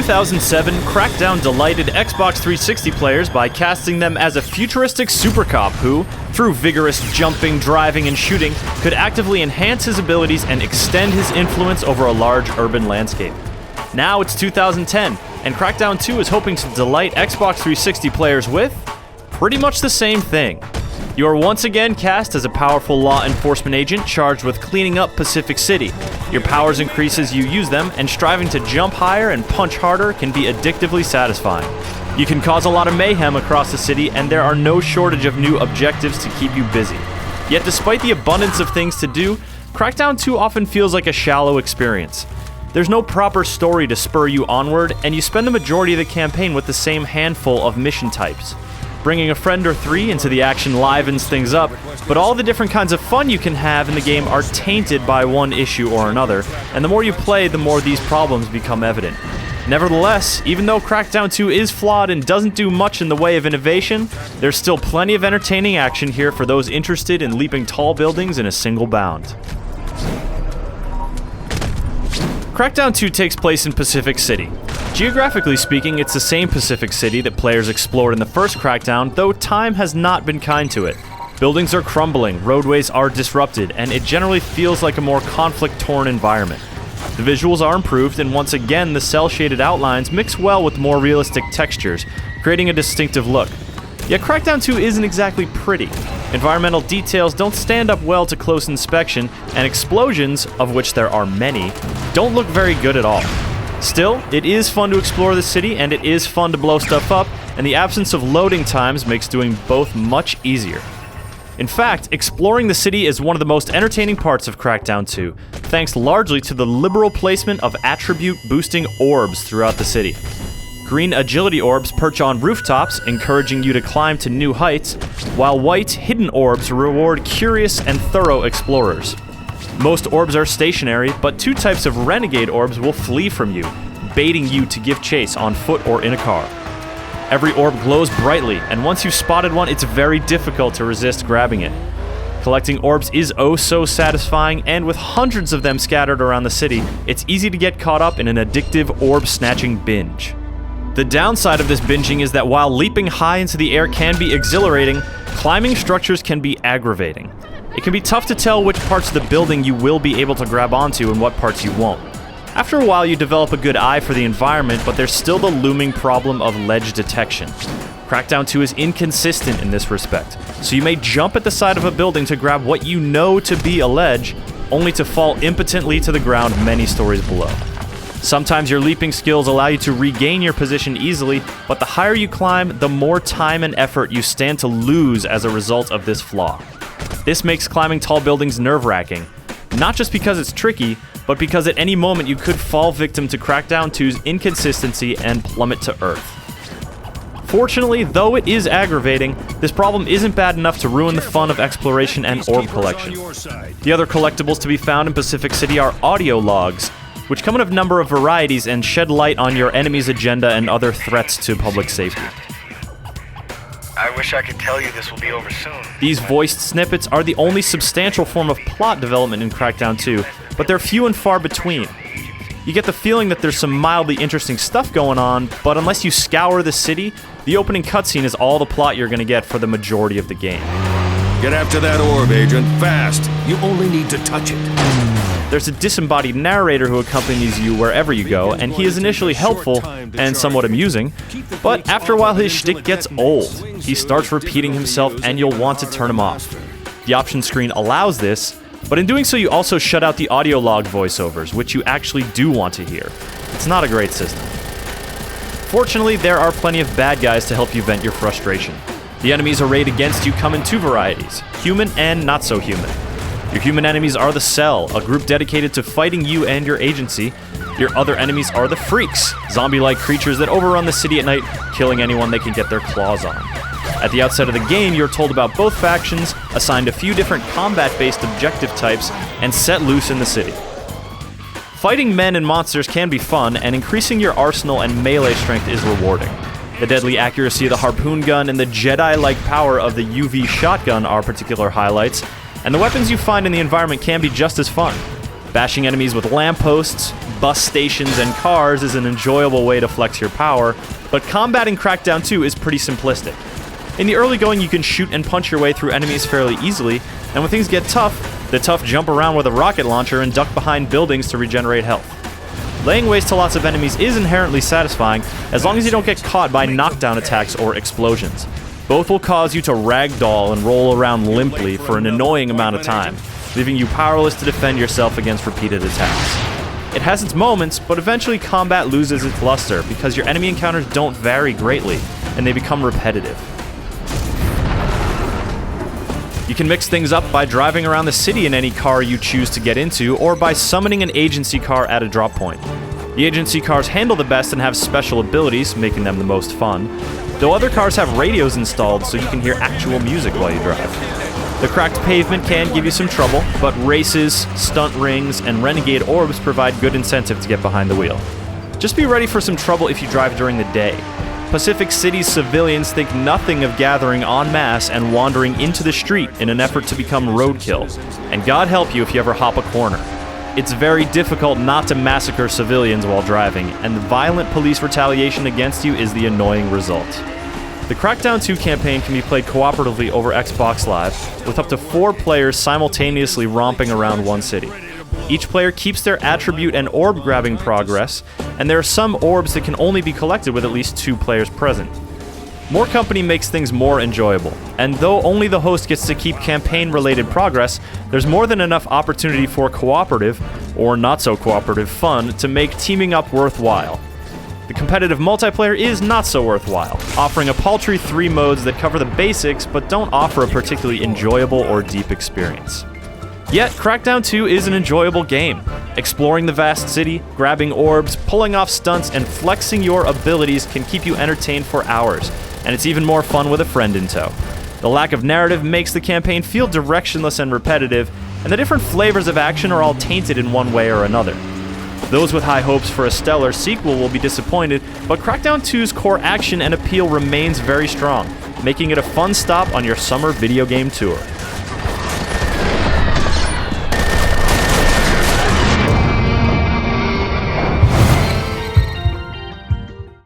2007, Crackdown delighted Xbox 360 players by casting them as a futuristic super cop who, through vigorous jumping, driving, and shooting, could actively enhance his abilities and extend his influence over a large urban landscape. Now it's 2010, and Crackdown 2 is hoping to delight Xbox 360 players with pretty much the same thing. You are once again cast as a powerful law enforcement agent charged with cleaning up Pacific City. Your powers increase as you use them, and striving to jump higher and punch harder can be addictively satisfying. You can cause a lot of mayhem across the city, and there are no shortage of new objectives to keep you busy. Yet despite the abundance of things to do, Crackdown 2 often feels like a shallow experience. There's no proper story to spur you onward, and you spend the majority of the campaign with the same handful of mission types. Bringing a friend or three into the action livens things up, but all the different kinds of fun you can have in the game are tainted by one issue or another, and the more you play, the more these problems become evident. Nevertheless, even though Crackdown 2 is flawed and doesn't do much in the way of innovation, there's still plenty of entertaining action here for those interested in leaping tall buildings in a single bound. Crackdown 2 takes place in Pacific City. Geographically speaking, it's the same Pacific City that players explored in the first Crackdown, though time has not been kind to it. Buildings are crumbling, roadways are disrupted, and it generally feels like a more conflict-torn environment. The visuals are improved, and once again, the cel-shaded outlines mix well with more realistic textures, creating a distinctive look. Yet Crackdown 2 isn't exactly pretty. Environmental details don't stand up well to close inspection, and explosions, of which there are many, don't look very good at all. Still, it is fun to explore the city, and it is fun to blow stuff up, and the absence of loading times makes doing both much easier. In fact, exploring the city is one of the most entertaining parts of Crackdown 2, thanks largely to the liberal placement of attribute-boosting orbs throughout the city. Green agility orbs perch on rooftops, encouraging you to climb to new heights, while white hidden orbs reward curious and thorough explorers. Most orbs are stationary, but two types of renegade orbs will flee from you, baiting you to give chase on foot or in a car. Every orb glows brightly, and once you've spotted one, it's very difficult to resist grabbing it. Collecting orbs is oh so satisfying, and with hundreds of them scattered around the city, it's easy to get caught up in an addictive orb-snatching binge. The downside of this binging is that while leaping high into the air can be exhilarating, climbing structures can be aggravating. It can be tough to tell which parts of the building you will be able to grab onto and what parts you won't. After a while, you develop a good eye for the environment, but there's still the looming problem of ledge detection. Crackdown 2 is inconsistent in this respect, so you may jump at the side of a building to grab what you know to be a ledge, only to fall impotently to the ground many stories below. Sometimes your leaping skills allow you to regain your position easily, but the higher you climb, the more time and effort you stand to lose as a result of this flaw. This makes climbing tall buildings nerve-wracking, not just because it's tricky, but because at any moment you could fall victim to Crackdown 2's inconsistency and plummet to earth. Fortunately, though it is aggravating, this problem isn't bad enough to ruin the fun of exploration and orb collection. The other collectibles to be found in Pacific City are audio logs, which come in a number of varieties and shed light on your enemy's agenda and other threats to public safety. I wish I could tell you this will be over soon. These voiced snippets are the only substantial form of plot development in Crackdown 2, but they're few and far between. You get the feeling that there's some mildly interesting stuff going on, but unless you scour the city, the opening cutscene is all the plot you're going to get for the majority of the game. Get after that orb, Agent, fast! You only need to touch it. There's a disembodied narrator who accompanies you wherever you go, and he is initially helpful and somewhat amusing, but after a while his shtick gets old. He starts repeating himself and you'll want to turn him off. The option screen allows this, but in doing so you also shut out the audio log voiceovers, which you actually do want to hear. It's not a great system. Fortunately, there are plenty of bad guys to help you vent your frustration. The enemies arrayed against you come in two varieties, human and not so human. Your human enemies are the Cell, a group dedicated to fighting you and your agency. Your other enemies are the Freaks, zombie-like creatures that overrun the city at night, killing anyone they can get their claws on. At the outset of the game, you're told about both factions, assigned a few different combat-based objective types, and set loose in the city. Fighting men and monsters can be fun, and increasing your arsenal and melee strength is rewarding. The deadly accuracy of the harpoon gun and the Jedi-like power of the UV shotgun are particular highlights, and the weapons you find in the environment can be just as fun. Bashing enemies with lampposts, bus stations and cars is an enjoyable way to flex your power, but combat in Crackdown 2 is pretty simplistic. In the early going, you can shoot and punch your way through enemies fairly easily, and when things get tough, the tough jump around with a rocket launcher and duck behind buildings to regenerate health. Laying waste to lots of enemies is inherently satisfying, as long as you don't get caught by knockdown attacks or explosions. Both will cause you to ragdoll and roll around limply for an annoying amount of time, leaving you powerless to defend yourself against repeated attacks. It has its moments, but eventually combat loses its luster because your enemy encounters don't vary greatly, and they become repetitive. You can mix things up by driving around the city in any car you choose to get into, or by summoning an agency car at a drop point. The agency cars handle the best and have special abilities, making them the most fun, though other cars have radios installed so you can hear actual music while you drive. The cracked pavement can give you some trouble, but races, stunt rings, and renegade orbs provide good incentive to get behind the wheel. Just be ready for some trouble if you drive during the day. Pacific City's civilians think nothing of gathering en masse and wandering into the street in an effort to become roadkill, and God help you if you ever hop a corner. It's very difficult not to massacre civilians while driving, and the violent police retaliation against you is the annoying result. The Crackdown 2 campaign can be played cooperatively over Xbox Live, with up to 4 players simultaneously romping around one city. Each player keeps their attribute and orb grabbing progress, and there are some orbs that can only be collected with at least 2 players present. More company makes things more enjoyable, and though only the host gets to keep campaign-related progress, there's more than enough opportunity for cooperative, or not so cooperative, fun to make teaming up worthwhile. The competitive multiplayer is not so worthwhile, offering a paltry 3 modes that cover the basics but don't offer a particularly enjoyable or deep experience. Yet, Crackdown 2 is an enjoyable game. Exploring the vast city, grabbing orbs, pulling off stunts, and flexing your abilities can keep you entertained for hours, and it's even more fun with a friend in tow. The lack of narrative makes the campaign feel directionless and repetitive, and the different flavors of action are all tainted in one way or another. Those with high hopes for a stellar sequel will be disappointed, but Crackdown 2's core action and appeal remains very strong, making it a fun stop on your summer video game tour.